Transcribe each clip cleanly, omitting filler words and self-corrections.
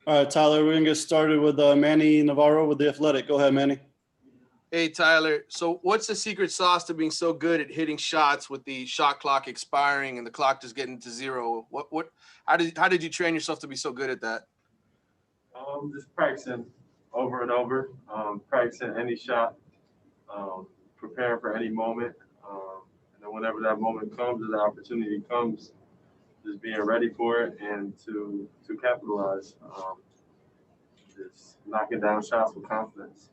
All right, Tyler, we're going to get started with Manny Navarro with The Athletic. Go ahead, Manny. Hey, Tyler. So what's the secret sauce to being so good at hitting shots with the shot clock expiring and the clock just getting to zero? How did you train yourself to be so good at that? Just practicing over and over, practicing any shot, preparing for any moment. And then whenever that moment comes or the opportunity comes, just being ready for it and to capitalize. Just knocking down shots with confidence.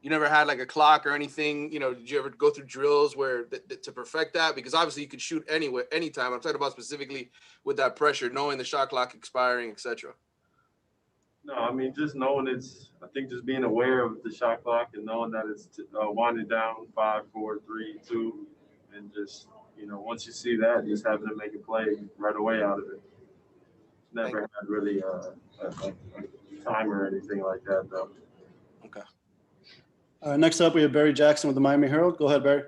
You never had like a clock or anything, did you ever go through drills where to perfect that? Because obviously you could shoot anywhere, anytime. I'm talking about specifically with that pressure, knowing the shot clock expiring, etc. No, I mean, just knowing I think just being aware of the shot clock and knowing that it's winding down 5, 4, 3, 2, and just, once you see that, just having to make a play right away out of it. Never had really a time or anything like that, though. Okay. Next up, we have Barry Jackson with the Miami Herald. Go ahead, Barry.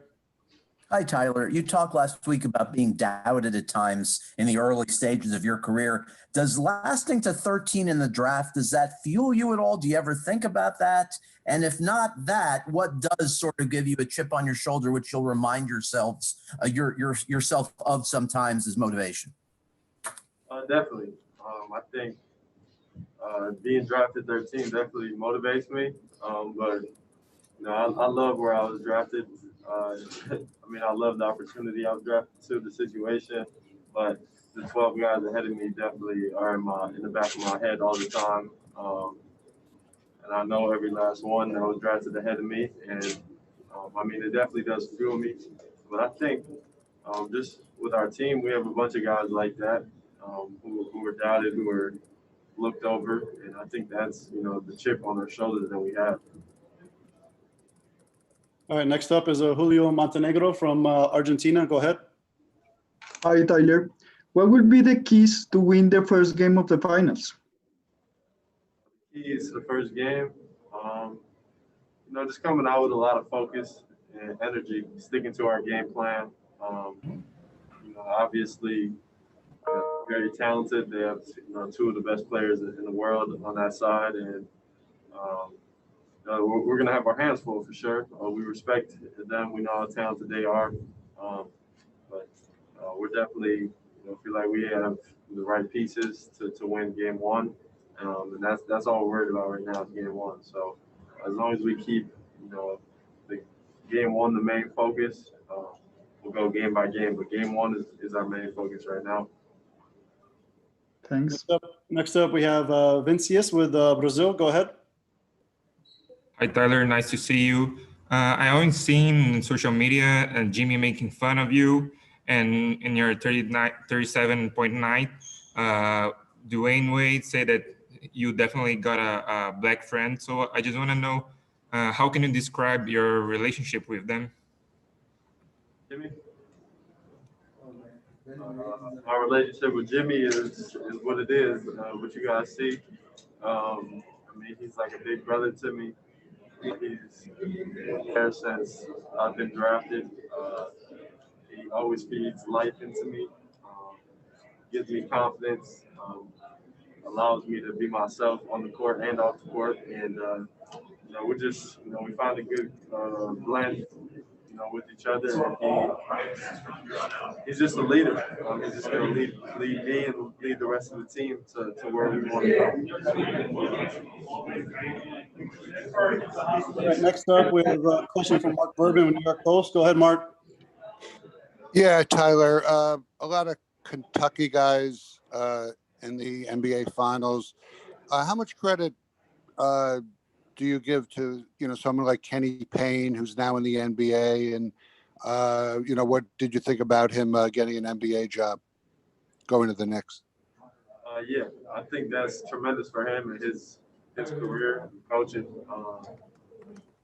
Hi, Tyler. You talked last week about being doubted at times in the early stages of your career. Does lasting to 13 in the draft, does that fuel you at all? Do you ever think about that? And if not that, what does sort of give you a chip on your shoulder, which you'll remind yourself of sometimes as motivation? Definitely. I think being drafted 13 definitely motivates me. But I love where I was drafted. I love the opportunity I was drafted to, the situation, but the 12 guys ahead of me definitely are in the back of my head all the time. And I know every last one that was drafted ahead of me. And, it definitely does fuel me. But I think just with our team, we have a bunch of guys like that who were doubted, who were looked over. And I think that's, the chip on our shoulders that we have. All right, next up is Julio Montenegro from Argentina. Go ahead. Hi, Tyler. What would be the keys to win the first game of the finals? Keys to the first game, just coming out with a lot of focus and energy, sticking to our game plan. Obviously, very talented. They have two of the best players in the world on that side, and we're going to have our hands full for sure. We respect them. We know how talented they are. But we're definitely feel like we have the right pieces to win game one. And that's all we're worried about right now is game one. So as long as we keep, the game one the main focus, we'll go game by game. But game one is our main focus right now. Thanks. Next up we have Vincius with Brazil. Go ahead. Hi, Tyler. Nice to see you. I always seen on social media Jimmy making fun of you, and in your 37.9, Dwayne Wade said that you definitely got a black friend. So I just want to know, how can you describe your relationship with them? Jimmy? Our relationship with Jimmy is what it is, what you guys see. He's like a big brother to me. He's there since I've been drafted. He always feeds life into me, gives me confidence, allows me to be myself on the court and off the court. And, we're just, we find a good blend, with each other. And he's just a leader. He's just going to lead me and lead the rest of the team to where we want to go. All right, next up, we have a question from Mark Bourbon with New York Post. Go ahead, Mark. Yeah, Tyler. A lot of Kentucky guys in the NBA Finals. How much credit do you give to someone like Kenny Payne, who's now in the NBA, and what did you think about him getting an NBA job, going to the Knicks? Yeah, I think that's tremendous for him and his career coaching.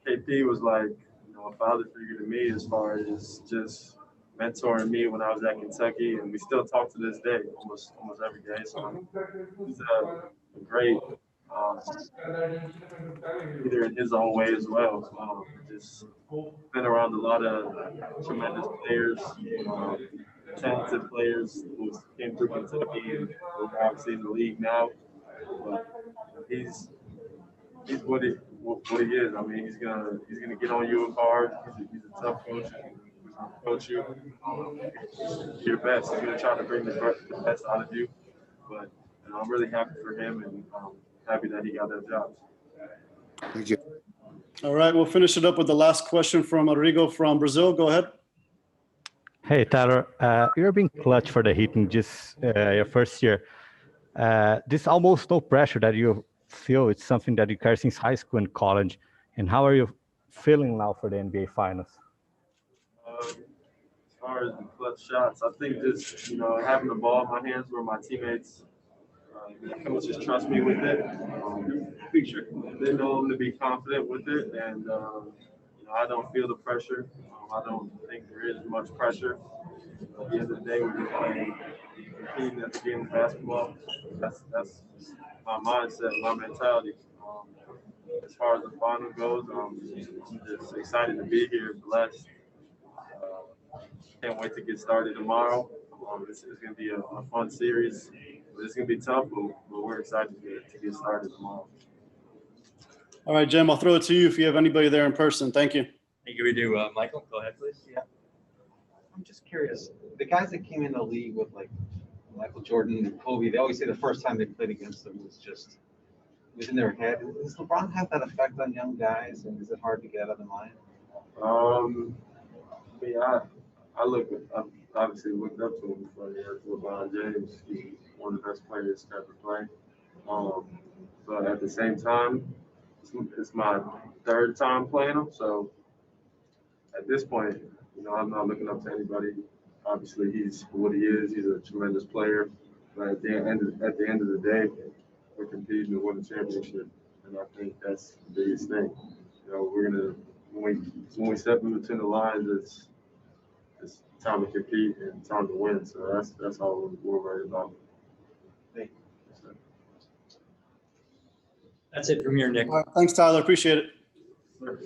KP was like a father figure to me as far as just mentoring me when I was at Kentucky, and we still talk to this day, almost every day. So he's a great leader in his own way as well. Just been around a lot of tremendous players, talented players who came through Kentucky and who are obviously in the league now. But he's what he is. I mean, he's gonna get on you hard. He's a tough coach. He's gonna coach you. Your best. He's gonna try to bring the best out of you. But I'm really happy for him, and I'm happy that he got that job. Thank you. All right, we'll finish it up with the last question from Rodrigo from Brazil. Go ahead. Hey, Tyler, you're being clutch for the Heat in just your first year. This almost no pressure that you feel, it's something that you carry since high school and college. And how are you feeling now for the NBA Finals? As far as the clutch shots, I think just, having the ball in my hands where my teammates, coaches trust me with it. They know I'm to be confident with it, and I don't feel the pressure. I don't think there is much pressure. At the end of the day, we're just competing at the game of basketball. That's my mindset, my mentality. As far as the final goes, I'm just excited to be here, blessed. Can't wait to get started tomorrow. It's going to be a fun series. It's going to be tough, but we're excited to get started tomorrow. All right, Jim, I'll throw it to you if you have anybody there in person. Thank you. Thank you. We do. Michael, go ahead, please. Yeah. I'm just curious. The guys that came in the league with like Michael Jordan and Kobe, they always say the first time they played against them was in their head. Does LeBron have that effect on young guys, and is it hard to get out of the mind? I obviously looked up to him for years. LeBron James, he's one of the best players to ever play. But at the same time, it's my third time playing him, so at this point, I'm not looking up to anybody. Obviously, he's what he is. He's a tremendous player. But at the end of the day, we're competing to win the championship, and I think that's the biggest thing. We're gonna when we step in between the lines, it's time to compete and time to win. So that's all we're worried about. Thank you. That's it from here, Nick. All right, thanks, Tyler. Appreciate it. Sure.